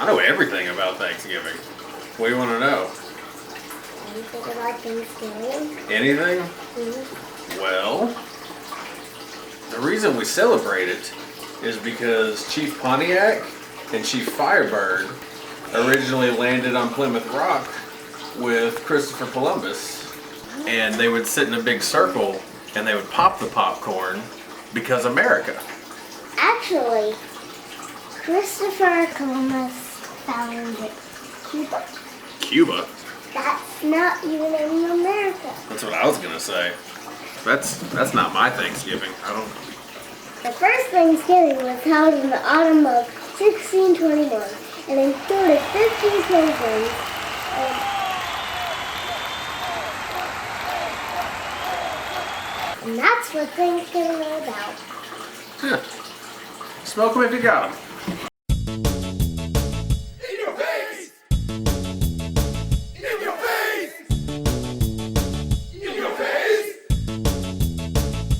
know everything about Thanksgiving. What do you want to know? Anything about Thanksgiving? Anything? Mm-hmm. Well, the reason we celebrate it is because Chief Pontiac and Chief Firebird originally landed on Plymouth Rock with Christopher Columbus, and they would sit in a big circle and they would pop the popcorn because America. Actually, Christopher Columbus founded Cuba. Cuba? That's not even in America. That's what I was gonna say. That's not my Thanksgiving. I don't. The first Thanksgiving was held in the autumn of 1621 and included 15 pilgrims. And that's what Thanksgiving is about. Huh. Smoke them if you got them. In your face! In your face! In your face!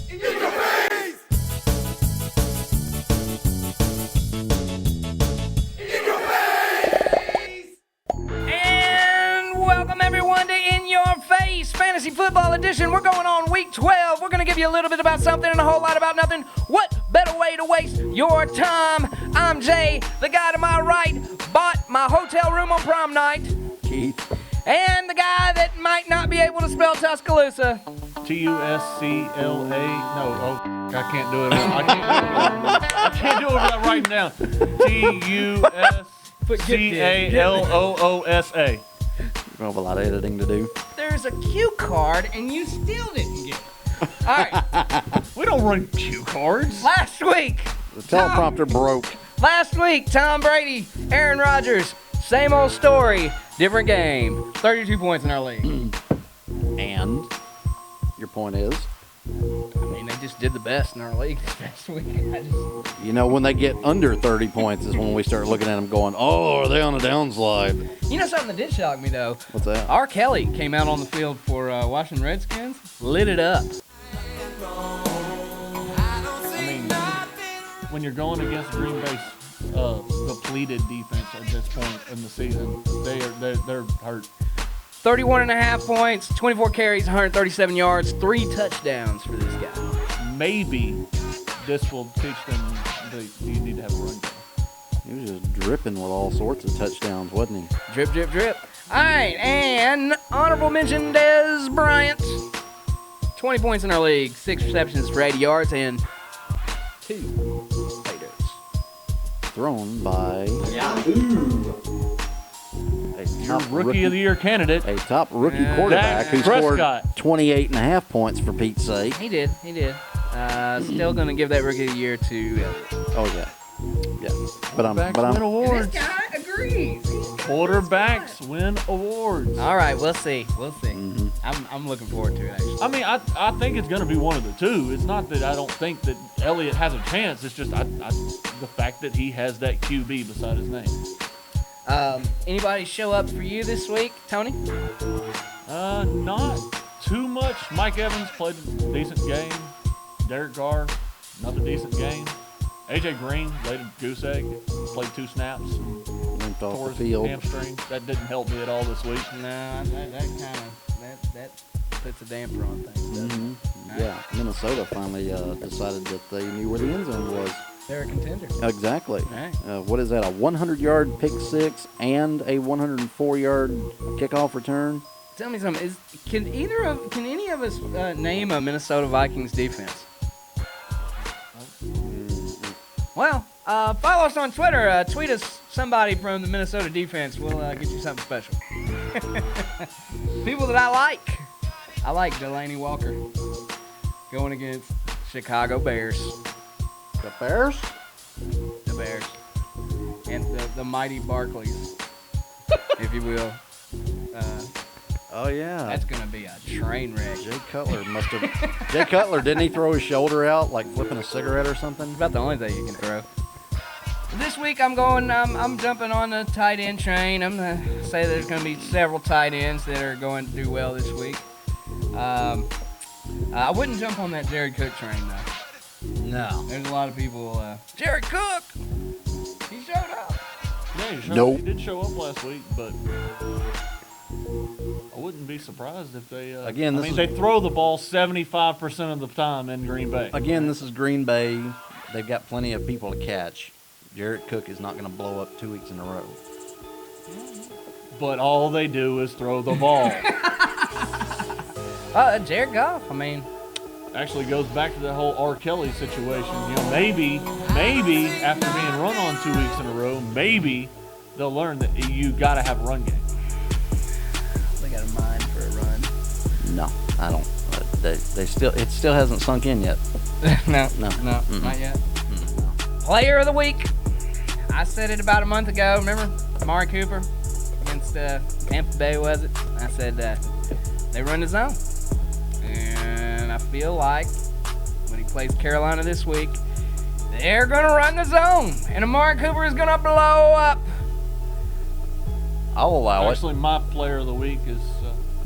In your face! In your face! And welcome everyone to In Your Face Fantasy Football Edition. We're going on week 12. We're going to give you a little bit about something and a whole lot about nothing. What better way to waste your time? I'm Jay, the guy to my right bought my hotel room on prom night. Keith. And the guy that might not be able to spell Tuscaloosa. Tuscla. No, oh, I can't do it. I can't do it without writing down. Tuscaloosa. We have a lot of editing to do. There's a cue card and you still didn't get it. All right, We don't run cue cards. last week. The teleprompter broke. Last week, Tom Brady, Aaron Rodgers, same old story, different game. 32 points in our league. And your point is, I mean, they just did the best in our league this past week. you know, when they get under 30 points is when we start looking at them going, oh, are they on a downslide? You know something that did shock me, though? What's that? R. Kelly came out on the field for Washington Redskins, lit it up. I mean, when you're going against Green Bay's depleted defense at this point in the season, they're hurt. 31.5 points, 24 carries, 137 yards, 3 touchdowns for this guy. Maybe this will teach them that you need to have a run game. He was just dripping with all sorts of touchdowns, wasn't he? Drip, drip, drip. All right, and honorable mention, Dez Bryant. 20 points in our league, 6 receptions for 80 yards, and 2 paydays. Thrown by Your rookie of the year candidate. a top rookie quarterback who scored Prescott. 28.5 points for Pete's sake. He did. Still going to give that rookie of the year to Elliott. Oh, yeah. Yeah. But I'm Win awards. guy agrees. Quarterbacks win awards. All right, we'll see. Mhm. I'm looking forward to it, actually. I mean, I think it's going to be one of the two. It's not that I don't think that Elliott has a chance. It's just the fact that he has that QB beside his name. Anybody show up for you this week, Tony? Not too much. Mike Evans played a decent game. Derek Carr, another decent game. AJ Green laid a goose egg, played 2 snaps, Limped tore off the his field. hamstring. That didn't help me at all this week. No, that puts a damper on things. doesn't it? Yeah, Minnesota finally decided that they knew where the end zone was. They're a contender. Exactly. Right. What is that, a 100-yard pick six and a 104-yard kickoff return? Tell me something. Can any of us name a Minnesota Vikings defense? Well, follow us on Twitter. Tweet us somebody from the Minnesota defense. We'll get you something special. People that I like. I like Delaney Walker going against Chicago Bears. The Bears? The Bears. And the mighty Barclays, if you will. Oh, yeah. That's going to be a train wreck. Jay Cutler must have. Jay Cutler, didn't he throw his shoulder out like flipping a cigarette or something? It's about the only thing you can throw. This week I'm jumping on the tight end train. I'm going to say there's going to be several tight ends that are going to do well this week. I wouldn't jump on that Jared Cook train, though. No. There's a lot of people, Jared Cook, he showed up. Nope. He did show up last week, but I wouldn't be surprised if they. Again, they throw the ball 75% of the time in Green Bay. Again, this is Green Bay. They've got plenty of people to catch. Jared Cook is not going to blow up 2 weeks in a row. But all they do is throw the ball. Jared Goff, I mean. Actually goes back to the whole R. Kelly situation. You know, maybe after being run on 2 weeks in a row, maybe they'll learn that you got to have a run game. They got a mind for a run. No, I don't. It still hasn't sunk in yet. No, Mm-mm. not yet. Player of the week. I said it about a month ago. Remember, Amari Cooper against Tampa Bay, was it? I said they run the zone, and I feel like when he plays Carolina this week, they're gonna run the zone, and Amari Cooper is gonna blow up. I'll allow it. Actually, my player of the week is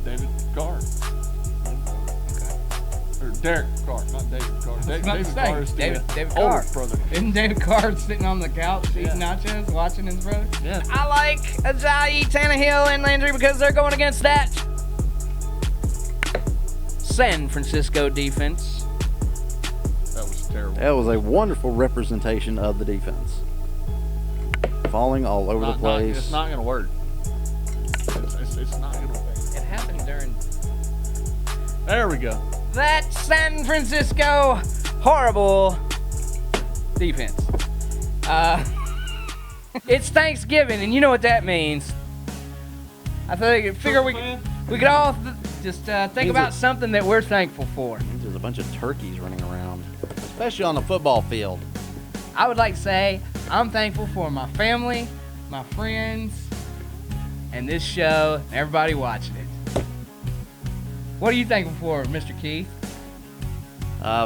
David Carr. Or Derek Carr, not David Carr. David Carr is the David older Carr. brother. Isn't David Carr sitting on the couch eating nachos, watching his brother? Yeah. I like Ajayi, Tannehill, and Landry because they're going against that San Francisco defense. That was terrible. That was a wonderful representation of the defense. Falling all over the place. It's not going to work. It's not going to work. It happened during There we go. that San Francisco horrible defense. It's Thanksgiving, and you know what that means. I figure we could all just think about something that we're thankful for. There's a bunch of turkeys running around, especially on the football field. I would like to say I'm thankful for my family, my friends, and this show, and everybody watching it. What are you thankful for, Mr. Keith?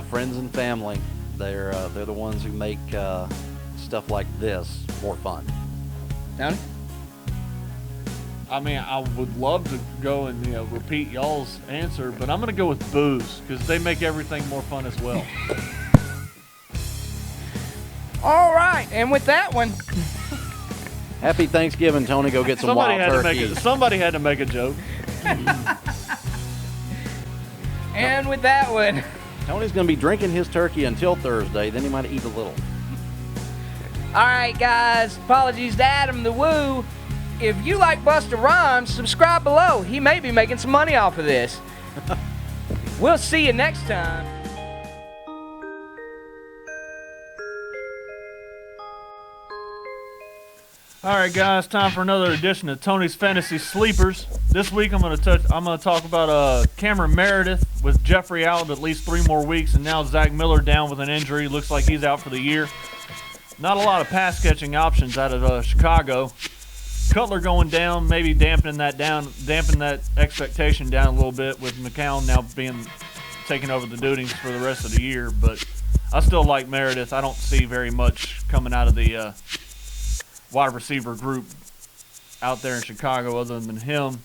Friends and family. They're the ones who make stuff like this more fun. Tony? I mean, I would love to go and repeat y'all's answer, but I'm going to go with booze because they make everything more fun as well. All right, and with that one, Happy Thanksgiving, Tony. Go get some wild turkey. Somebody had to make a joke. and with that one, Tony's going to be drinking his turkey until Thursday. Then he might eat a little. all right, guys, apologies to Adam the Woo. If you like Busta Rhymes, subscribe below. He may be making some money off of this. We'll see you next time. All right, guys, time for another edition of Tony's Fantasy Sleepers. This week, I'm gonna talk about Cameron Meredith with Jeffrey out at least 3 more weeks, and now Zach Miller down with an injury. Looks like he's out for the year. Not a lot of pass catching options out of Chicago. Cutler going down, maybe dampen that expectation down a little bit with McCown now taking over the duties for the rest of the year. But I still like Meredith. I don't see very much coming out of the wide receiver group out there in Chicago other than him.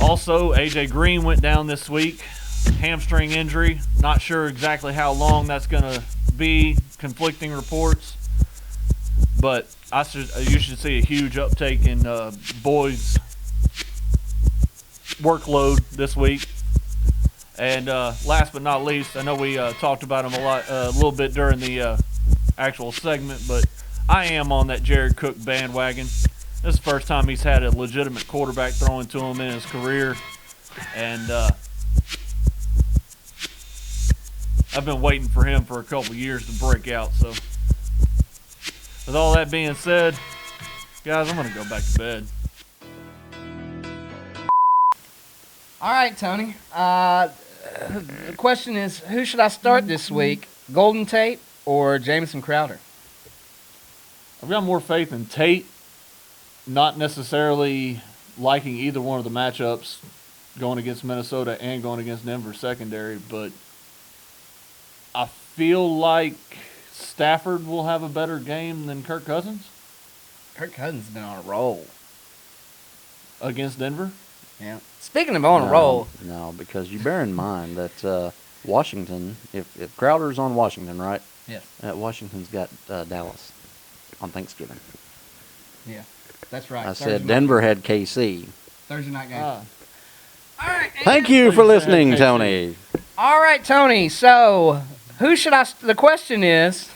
Also, A.J. Green went down this week. Hamstring injury. Not sure exactly how long that's going to be. Conflicting reports. But you should see a huge uptake in Boyd's workload this week. And last but not least, I know we talked about him a little bit during the actual segment, but I am on that Jared Cook bandwagon. This is the first time he's had a legitimate quarterback throwing to him in his career. And I've been waiting for him for a couple years to break out. So with all that being said, guys, I'm going to go back to bed. All right, Tony. The question is, who should I start this week? Golden Tate or Jamison Crowder? I've got more faith in Tate, not necessarily liking either one of the matchups going against Minnesota and going against Denver secondary, but I feel like Stafford will have a better game than Kirk Cousins Kirk Cousins has been on a roll. against Denver. Yeah. Speaking of on a roll, No, because you bear in mind that Washington, if Crowder's on Washington, right? yes. Washington's got Dallas on Thanksgiving. That's right. I Thursday said night- Denver had KC. Thursday night game. All right. Thank you for Please, listening, KC. Tony. All right, Tony. So, who should I? The question is,